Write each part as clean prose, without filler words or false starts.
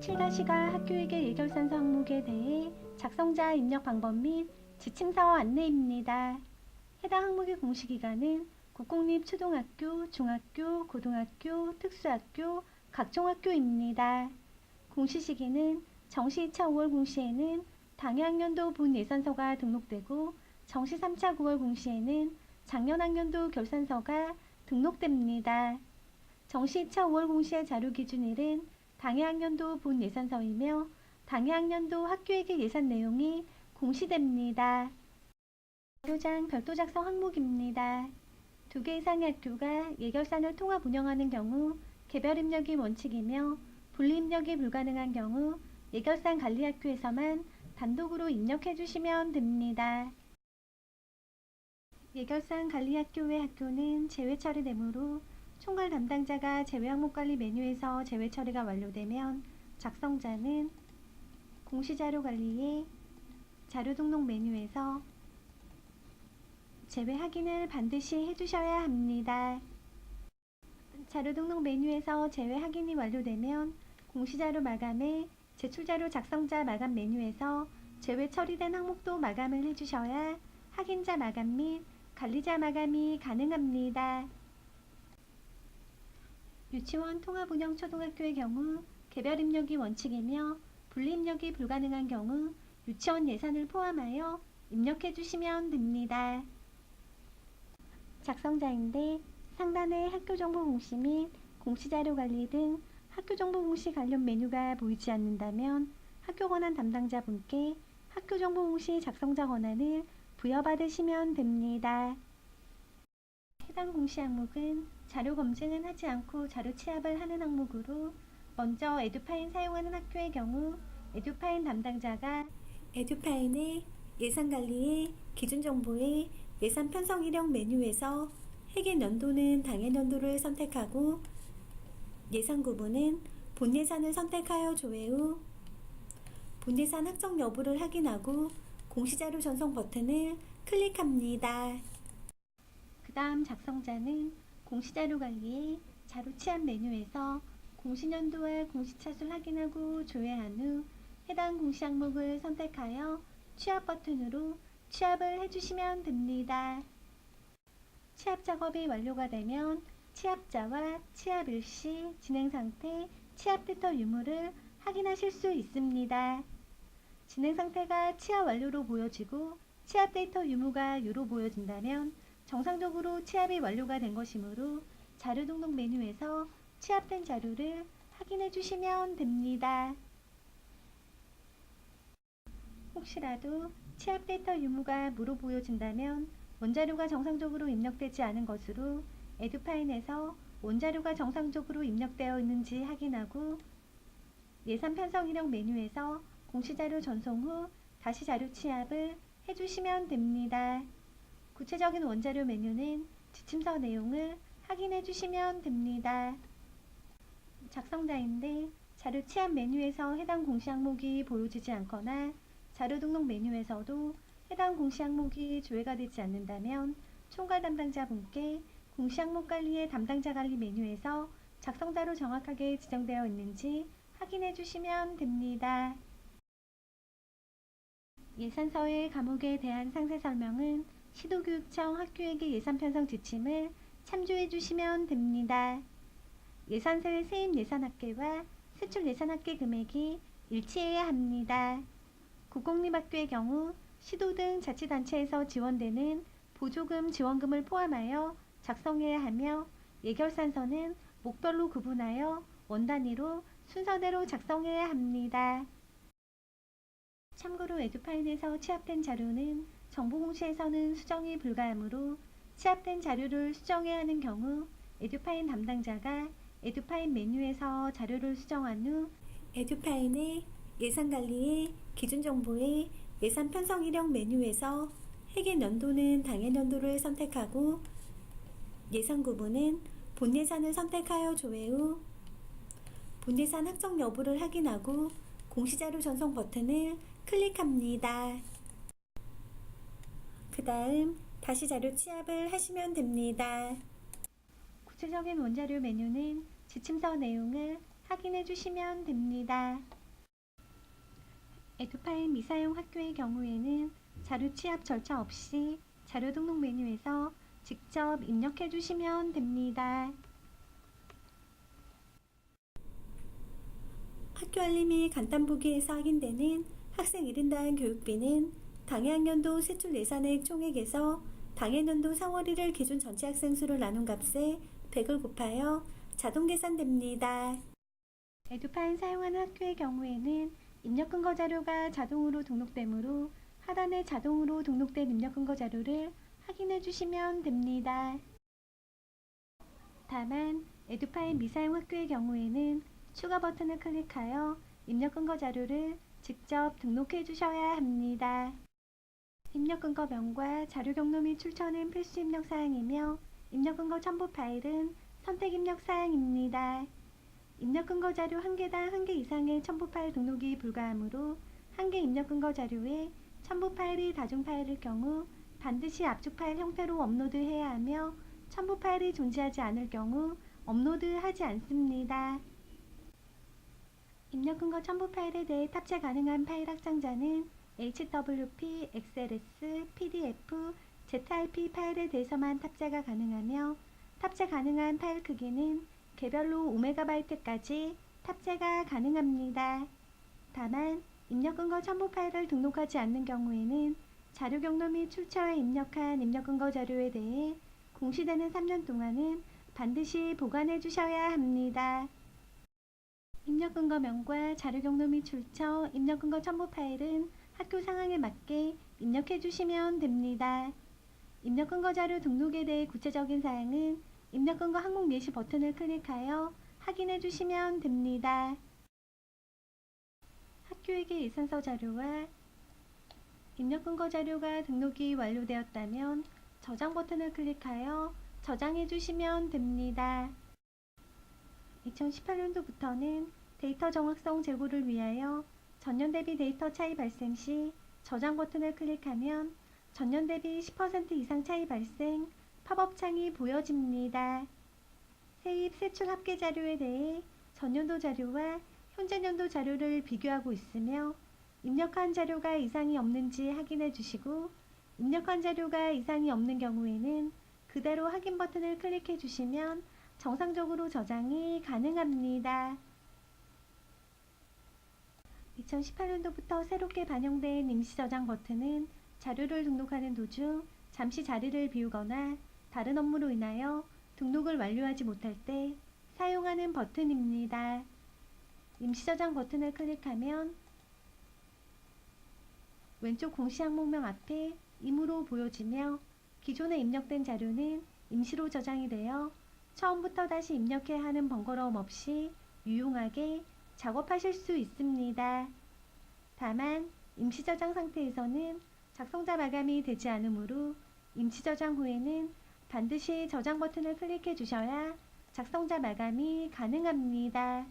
7-가 학교에게 예결산서 항목에 대해 작성자 입력 방법 및 지침서 안내입니다. 해당 항목의 공시기간은 국공립초등학교, 중학교, 고등학교, 특수학교, 각종학교입니다. 공시 시기는 정시 2차 5월 공시에는 당해학년도 본 예산서가 등록되고 정시 3차 9월 공시에는 작년 학년도 결산서가 등록됩니다. 정시 2차 5월 공시의 자료 기준일은 당해학년도 본 예산서이며 당해학년도 학교에게 예산 내용이 공시됩니다. 자료장 별도 작성 항목입니다. 2개 이상의 학교가 예결산을 통합 운영하는 경우 개별 입력이 원칙이며 분리 입력이 불가능한 경우 예결산 관리학교에서만 단독으로 입력해 주시면 됩니다. 예결산 관리학교 외 학교는 제외 처리되므로 총괄 담당자가 제외 항목 관리 메뉴에서 제외 처리가 완료되면 작성자는 공시자료 관리의 자료 등록 메뉴에서 제외 확인을 반드시 해주셔야 합니다. 자료 등록 메뉴에서 제외 확인이 완료되면 공시자료 마감에 제출자료 작성자 마감 메뉴에서 제외 처리된 항목도 마감을 해주셔야 확인자 마감 및 관리자 마감이 가능합니다. 유치원 통합운영 초등학교의 경우 개별 입력이 원칙이며 분리 입력이 불가능한 경우 유치원 예산을 포함하여 입력해 주시면 됩니다. 작성자인데 상단의 학교정보 공시 및 공시자료 관리 등 학교정보 공시 관련 메뉴가 보이지 않는다면 학교 권한 담당자분께 학교정보 공시 작성자 권한을 부여받으시면 됩니다. 해당 공시 항목은 자료 검증은 하지 않고 자료 취합을 하는 항목으로 먼저 에듀파인 사용하는 학교의 경우 에듀파인 담당자가 에듀파인의 예산관리의 기준정보의 예산 편성 이력 메뉴에서 해계 연도는 당해 연도를 선택하고 예산 구분은 본 예산을 선택하여 조회 후 본 예산 확정 여부를 확인하고 공시자료 전송 버튼을 클릭합니다. 그 다음 작성자는 공시자료 관리의 자료 취합 메뉴에서 공시연도와 공시차수를 확인하고 조회한 후 해당 공시 항목을 선택하여 취합 버튼으로 취합을 해주시면 됩니다. 취합 작업이 완료가 되면 취합자와 취합 일시, 진행 상태, 취합 데이터 유무를 확인하실 수 있습니다. 진행 상태가 취합 완료로 보여지고 취합 데이터 유무가 유로 보여진다면 정상적으로 취합이 완료가 된 것이므로 자료 등록 메뉴에서 취합된 자료를 확인해 주시면 됩니다. 혹시라도 취합 데이터 유무가 무로 보여진다면 원자료가 정상적으로 입력되지 않은 것으로 에듀파인에서 원자료가 정상적으로 입력되어 있는지 확인하고 예산 편성 이력 메뉴에서 공시자료 전송 후 다시 자료 취합을 해주시면 됩니다. 구체적인 원자료 메뉴는 지침서 내용을 확인해 주시면 됩니다. 작성자인데 자료 취합 메뉴에서 해당 공시 항목이 보여지지 않거나 자료 등록 메뉴에서도 해당 공시 항목이 조회가 되지 않는다면 총괄 담당자분께 공시 항목 관리의 담당자 관리 메뉴에서 작성자로 정확하게 지정되어 있는지 확인해 주시면 됩니다. 예산서의 과목에 대한 상세 설명은 시도교육청 학교에게 예산 편성 지침을 참조해 주시면 됩니다. 예산서의 세입 예산합계와 세출 예산합계 금액이 일치해야 합니다. 국공립학교의 경우 시도 등 자치단체에서 지원되는 보조금 지원금을 포함하여 작성해야 하며 예결산서는 목별로 구분하여 원 단위로 순서대로 작성해야 합니다. 참고로 에듀파인에서 취합된 자료는 정보공시에서는 수정이 불가하므로 취합된 자료를 수정해야 하는 경우 에듀파인 담당자가 에듀파인 메뉴에서 자료를 수정한 후 에듀파인의 예산관리의 기준정보의 예산 편성 이력 메뉴에서 해계 연도는 당해 연도를 선택하고 예산 구분은 본 예산을 선택하여 조회 후 본 예산 확정 여부를 확인하고 공시자료 전송 버튼을 클릭합니다. 그 다음 다시 자료 취합을 하시면 됩니다. 구체적인 원자료 메뉴는 지침서 내용을 확인해 주시면 됩니다. 에듀파일 미사용 학교의 경우에는 자료 취합 절차 없이 자료 등록 메뉴에서 직접 입력해 주시면 됩니다. 학교 알림이 간단보기에서 확인되는 학생 1인당 교육비는 당해학년도 세출 예산액 총액에서 당해년도 4월 1일 기준 전체 학생 수를 나눈 값에 100을 곱하여 자동 계산됩니다. 에듀파일 사용하는 학교의 경우에는 입력근거 자료가 자동으로 등록되므로 하단에 자동으로 등록된 입력근거 자료를 확인해 주시면 됩니다. 다만 에듀파일 미사용 학교의 경우에는 추가 버튼을 클릭하여 입력근거 자료를 직접 등록해 주셔야 합니다. 입력근거명과 자료 경로 및 출처는 필수 입력사항이며 입력근거 첨부 파일은 선택 입력사항입니다. 입력근거 자료 1개당 1개 이상의 첨부 파일 등록이 불가하므로 1개 입력근거 자료에 첨부 파일이 다중 파일일 경우 반드시 압축 파일 형태로 업로드해야 하며 첨부 파일이 존재하지 않을 경우 업로드하지 않습니다. 입력근거 첨부 파일에 대해 탑재 가능한 파일 확장자는 HWP, XLS, PDF, ZIP 파일에 대해서만 탑재가 가능하며 탑재 가능한 파일 크기는 개별로 5MB까지 탑재가 가능합니다. 다만 입력근거 첨부 파일을 등록하지 않는 경우에는 자료 경로 및 출처에 입력한 입력근거 자료에 대해 공시되는 3년 동안은 반드시 보관해 주셔야 합니다. 입력근거명과 자료 경로 및 출처, 입력근거 첨부 파일은 학교 상황에 맞게 입력해 주시면 됩니다. 입력근거 자료 등록에 대해 구체적인 사항은 입력근거 항목 예시 버튼을 클릭하여 확인해 주시면 됩니다. 학교에게 예산서 자료와 입력근거 자료가 등록이 완료되었다면 저장 버튼을 클릭하여 저장해 주시면 됩니다. 2018년도부터는 데이터 정확성 제고를 위하여 전년 대비 데이터 차이 발생 시 저장 버튼을 클릭하면 전년 대비 10% 이상 차이 발생 팝업 창이 보여집니다. 세입, 세출 합계 자료에 대해 전년도 자료와 현재 년도 자료를 비교하고 있으며 입력한 자료가 이상이 없는지 확인해 주시고 입력한 자료가 이상이 없는 경우에는 그대로 확인 버튼을 클릭해 주시면 정상적으로 저장이 가능합니다. 2018년도부터 새롭게 반영된 임시 저장 버튼은 자료를 등록하는 도중 잠시 자리를 비우거나 다른 업무로 인하여 등록을 완료하지 못할 때 사용하는 버튼입니다. 임시 저장 버튼을 클릭하면 왼쪽 공시 항목명 앞에 임으로 보여지며 기존에 입력된 자료는 임시로 저장이 되어 처음부터 다시 입력해야 하는 번거로움 없이 유용하게 작업하실 수 있습니다. 다만 임시 저장 상태에서는 작성자 마감이 되지 않으므로 임시 저장 후에는 반드시 저장 버튼을 클릭해 주셔야 작성자 마감이 가능합니다.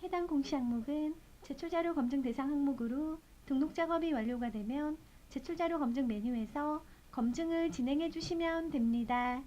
해당 공시 항목은 제출자료 검증 대상 항목으로 등록 작업이 완료가 되면 제출자료 검증 메뉴에서 검증을 진행해 주시면 됩니다.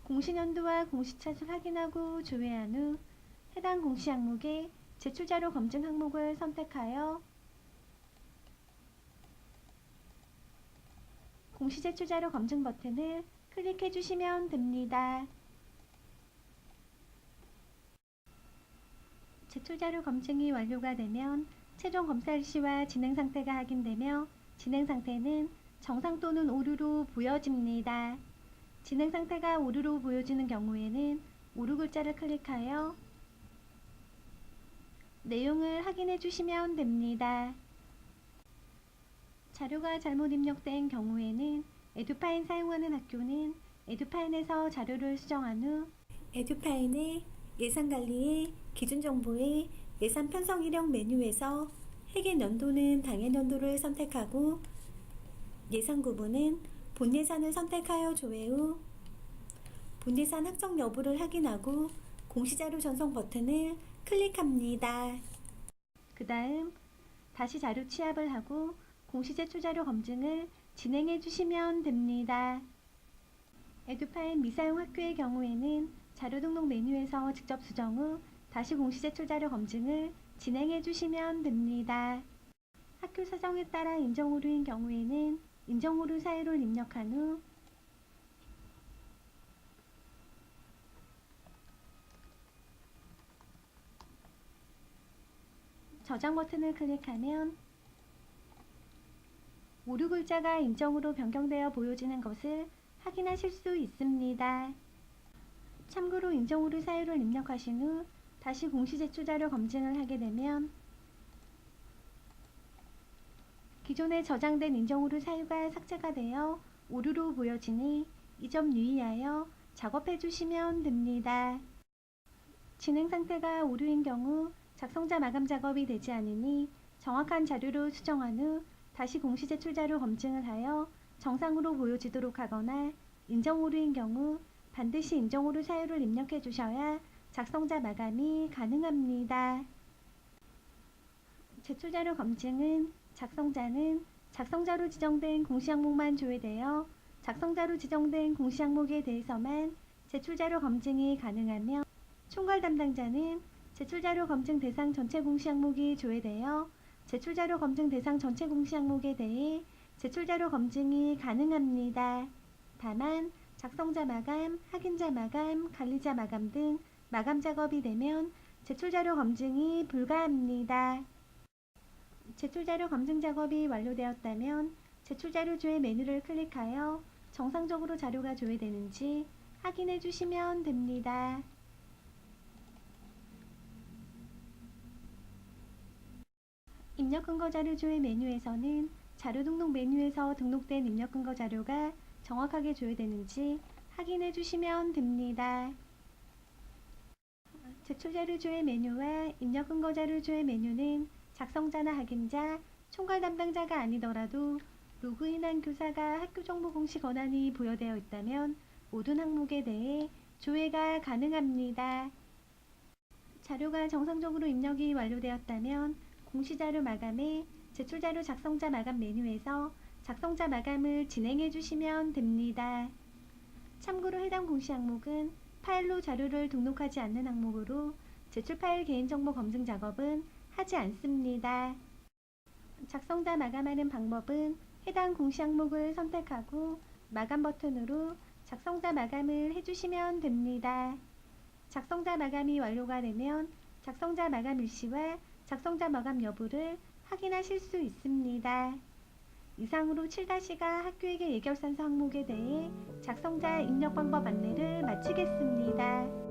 공시년도와 공시차를 확인하고 조회한 후 해당 공시 항목의 제출자료 검증 항목을 선택하여 공시 제출자료 검증 버튼을 클릭해 주시면 됩니다. 제출자료 검증이 완료가 되면 최종 검사 일시와 진행 상태가 확인되며 진행 상태는 정상 또는 오류로 보여집니다. 진행 상태가 오류로 보여지는 경우에는 오류 글자를 클릭하여 내용을 확인해 주시면 됩니다. 자료가 잘못 입력된 경우에는 에듀파인 사용하는 학교는 에듀파인에서 자료를 수정한 후 에듀파인의 예산관리의 기준정보의 예산 편성 이력 메뉴에서 해계 연도는 당해 연도를 선택하고 예산 구분은 본 예산을 선택하여 조회 후 본 예산 확정 여부를 확인하고 공시자료 전송 버튼을 클릭합니다. 그 다음 다시 자료 취합을 하고 공시제출자료 검증을 진행해 주시면 됩니다. 에듀파인 미사용 학교의 경우에는 자료 등록 메뉴에서 직접 수정 후 다시 공시 제출 자료 검증을 진행해 주시면 됩니다. 학교 사정에 따라 인정오류인 경우에는 인정오류 사유를 입력한 후 저장 버튼을 클릭하면 오류 글자가 인정으로 변경되어 보여지는 것을 확인하실 수 있습니다. 참고로 인정오류 사유를 입력하신 후 다시 공시 제출 자료 검증을 하게 되면 기존에 저장된 인정오류 사유가 삭제가 되어 오류로 보여지니 이 점 유의하여 작업해 주시면 됩니다. 진행 상태가 오류인 경우 작성자 마감 작업이 되지 않으니 정확한 자료로 수정한 후 다시 공시 제출 자료 검증을 하여 정상으로 보여지도록 하거나 인정오류인 경우 반드시 인정오류 사유를 입력해 주셔야 작성자 마감이 가능합니다. 제출 자료 검증은 작성자는 작성자로 지정된 공시 항목만 조회되어 작성자로 지정된 공시 항목에 대해서만 제출 자료 검증이 가능하며 총괄 담당자는 제출 자료 검증 대상 전체 공시 항목이 조회되어 제출 자료 검증 대상 전체 공시 항목에 대해 제출 자료 검증이 가능합니다. 다만 작성자 마감, 확인자 마감, 관리자 마감 등 마감 작업이 되면 제출 자료 검증이 불가합니다. 제출 자료 검증 작업이 완료되었다면 제출 자료 조회 메뉴를 클릭하여 정상적으로 자료가 조회되는지 확인해 주시면 됩니다. 입력 근거 자료 조회 메뉴에서는 자료 등록 메뉴에서 등록된 입력 근거 자료가 정확하게 조회되는지 확인해 주시면 됩니다. 제출 자료 조회 메뉴와 입력 근거 자료 조회 메뉴는 작성자나 확인자, 총괄 담당자가 아니더라도 로그인한 교사가 학교 정보 공시 권한이 부여되어 있다면 모든 항목에 대해 조회가 가능합니다. 자료가 정상적으로 입력이 완료되었다면 공시자료 마감에 제출자료 작성자 마감 메뉴에서 작성자 마감을 진행해 주시면 됩니다. 참고로 해당 공시 항목은 파일로 자료를 등록하지 않는 항목으로 제출 파일 개인정보 검증 작업은 하지 않습니다. 작성자 마감하는 방법은 해당 공시 항목을 선택하고 마감 버튼으로 작성자 마감을 해주시면 됩니다. 작성자 마감이 완료가 되면 작성자 마감 일시와 작성자 마감 여부를 확인하실 수 있습니다. 이상으로 7-가 학교에게 예결산서 항목에 대해 작성자 입력 방법 안내를 마치겠습니다.